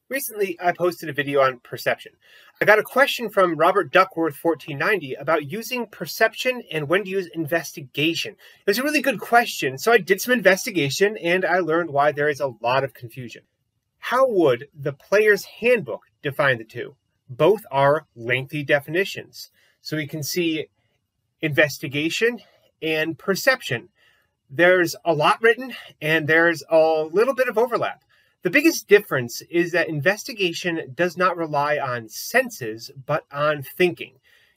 Recently, I posted a video on perception. I got a question from Robert Duckworth 1490 about using perception and when to use investigation. It was a really good question, so I did some investigation and I learned why there is a lot of confusion. How would the player's handbook define the two? Both are lengthy definitions. So we can see investigation and perception. There's a lot written and there's a little bit of overlap. The biggest difference is that investigation does not rely on senses, but on thinking.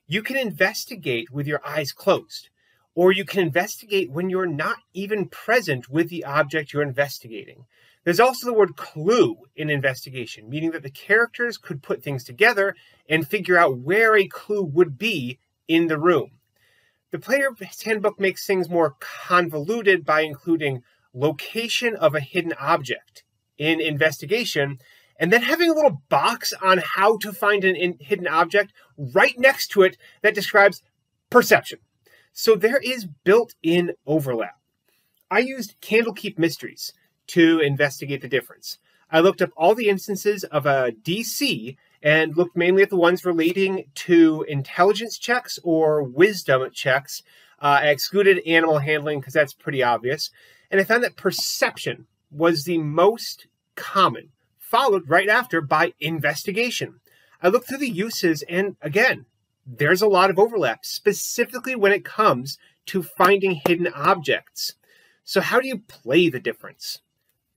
You can investigate with your eyes closed, or you can investigate when you're not even present with the object you're investigating. There's also the word clue in investigation, meaning that the characters could put things together and figure out where a clue would be in the room. The player's handbook makes things more convoluted by including location of a hidden object in investigation, and then having a little box on how to find an hidden object right next to it that describes perception. So there is built-in overlap. I used Candlekeep Mysteries to investigate the difference. I looked up all the instances of a DC and looked mainly at the ones relating to intelligence checks or wisdom checks. I excluded animal handling because that's pretty obvious. And I found that perception was the most common, followed right after by investigation. I looked through the uses, and again, there's a lot of overlap, specifically when it comes to finding hidden objects. So how do you play the difference?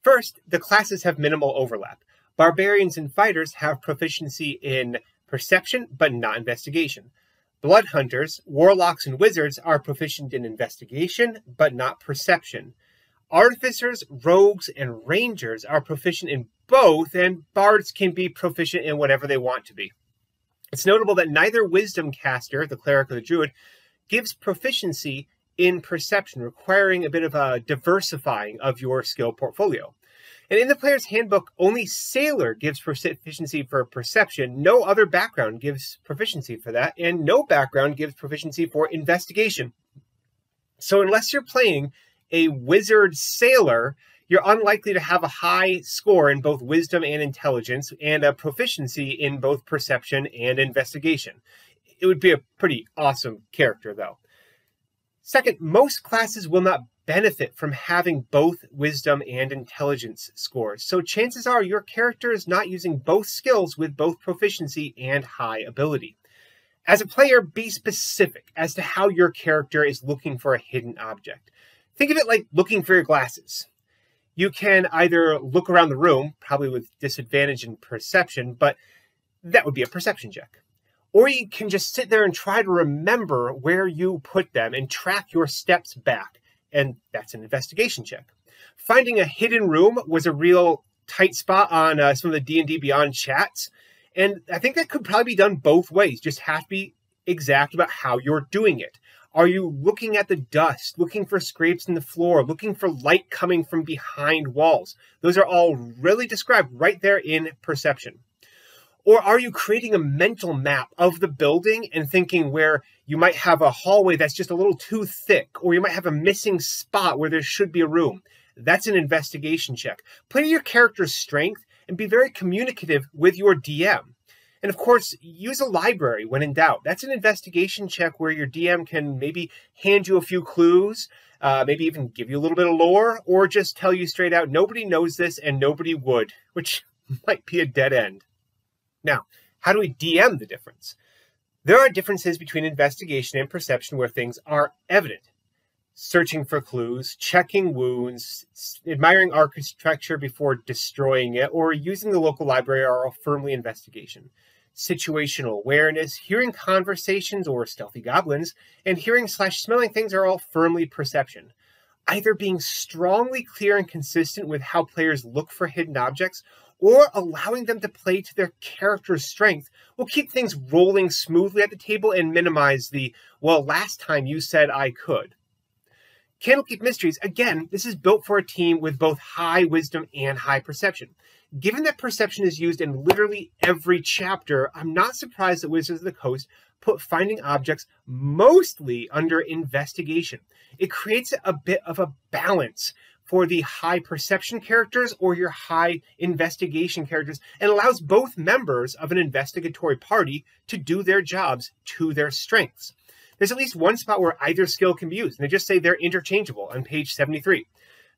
First, the classes have minimal overlap. Barbarians and fighters have proficiency in perception, but not investigation. Blood hunters, warlocks, and wizards are proficient in investigation, but not perception. Artificers, rogues, and rangers are proficient in both, and bards can be proficient in whatever they want to be. It's notable that neither wisdom caster, the cleric or the druid, gives proficiency in perception, requiring a bit of a diversifying of your skill portfolio. And in the player's handbook, only sailor gives proficiency for perception. No other background gives proficiency for that, and no background gives proficiency for investigation. So unless you're playing a wizard sailor, you're unlikely to have a high score in both wisdom and intelligence, and a proficiency in both perception and investigation. It would be a pretty awesome character, though. Second, most classes will not benefit from having both wisdom and intelligence scores, so chances are your character is not using both skills with both proficiency and high ability. As a player, be specific as to how your character is looking for a hidden object. Think of it like looking for your glasses. You can either look around the room, probably with disadvantage in perception, but that would be a perception check. Or you can just sit there and try to remember where you put them and track your steps back, and that's an investigation check. Finding a hidden room was a real tight spot on some of the D&D Beyond chats, and I think that could probably be done both ways. Just have to be exact about how you're doing it. Are you looking at the dust, looking for scrapes in the floor, looking for light coming from behind walls? Those are all really described right there in perception. Or are you creating a mental map of the building and thinking where you might have a hallway that's just a little too thick, or you might have a missing spot where there should be a room? That's an investigation check. Play to your character's strength and be very communicative with your DM. And of course, use a library when in doubt. That's an investigation check where your DM can maybe hand you a few clues, maybe even give you a little bit of lore, or just tell you straight out, nobody knows this and nobody would, which might be a dead end. Now, how do we DM the difference? There are differences between investigation and perception where things are evident. Searching for clues, checking wounds, admiring architecture before destroying it, or using the local library are all firmly investigation. Situational awareness, hearing conversations or stealthy goblins, and hearing/smelling things are all firmly perception. Either being strongly clear and consistent with how players look for hidden objects, or allowing them to play to their character's strength will keep things rolling smoothly at the table and minimize the, well, last time you said I could. Candlekeep Mysteries, again, this is built for a team with both high wisdom and high perception. Given that perception is used in literally every chapter, I'm not surprised that Wizards of the Coast put finding objects mostly under investigation. It creates a bit of a balance for the high perception characters or your high investigation characters, and allows both members of an investigatory party to do their jobs to their strengths. There's at least one spot where either skill can be used, and they just say they're interchangeable on page 73.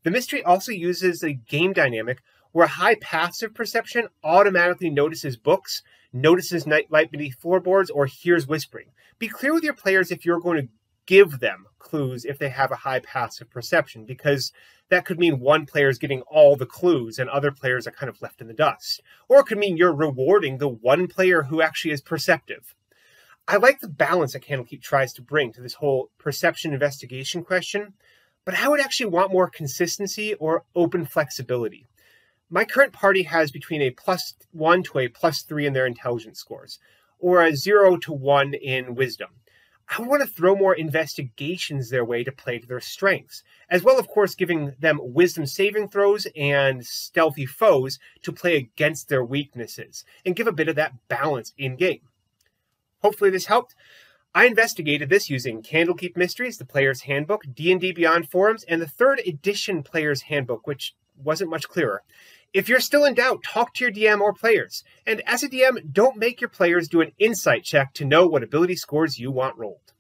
The mystery also uses a game dynamic where high passive perception automatically notices books, notices light beneath floorboards, or hears whispering. Be clear with your players if you're going to give them clues if they have a high passive perception, because that could mean one player is getting all the clues and other players are kind of left in the dust. Or it could mean you're rewarding the one player who actually is perceptive. I like the balance that Candlekeep tries to bring to this whole perception investigation question, but I would actually want more consistency or open flexibility. My current party has between a +1 to a +3 in their intelligence scores, or a 0 to 1 in wisdom. I want to throw more investigations their way to play to their strengths, as well, of course, giving them wisdom saving throws and stealthy foes to play against their weaknesses, and give a bit of that balance in-game. Hopefully this helped. I investigated this using Candlekeep Mysteries, the Player's Handbook, D&D Beyond Forums, and the 3rd edition Player's Handbook, which wasn't much clearer. If you're still in doubt, talk to your DM or players. And as a DM, don't make your players do an insight check to know what ability scores you want rolled.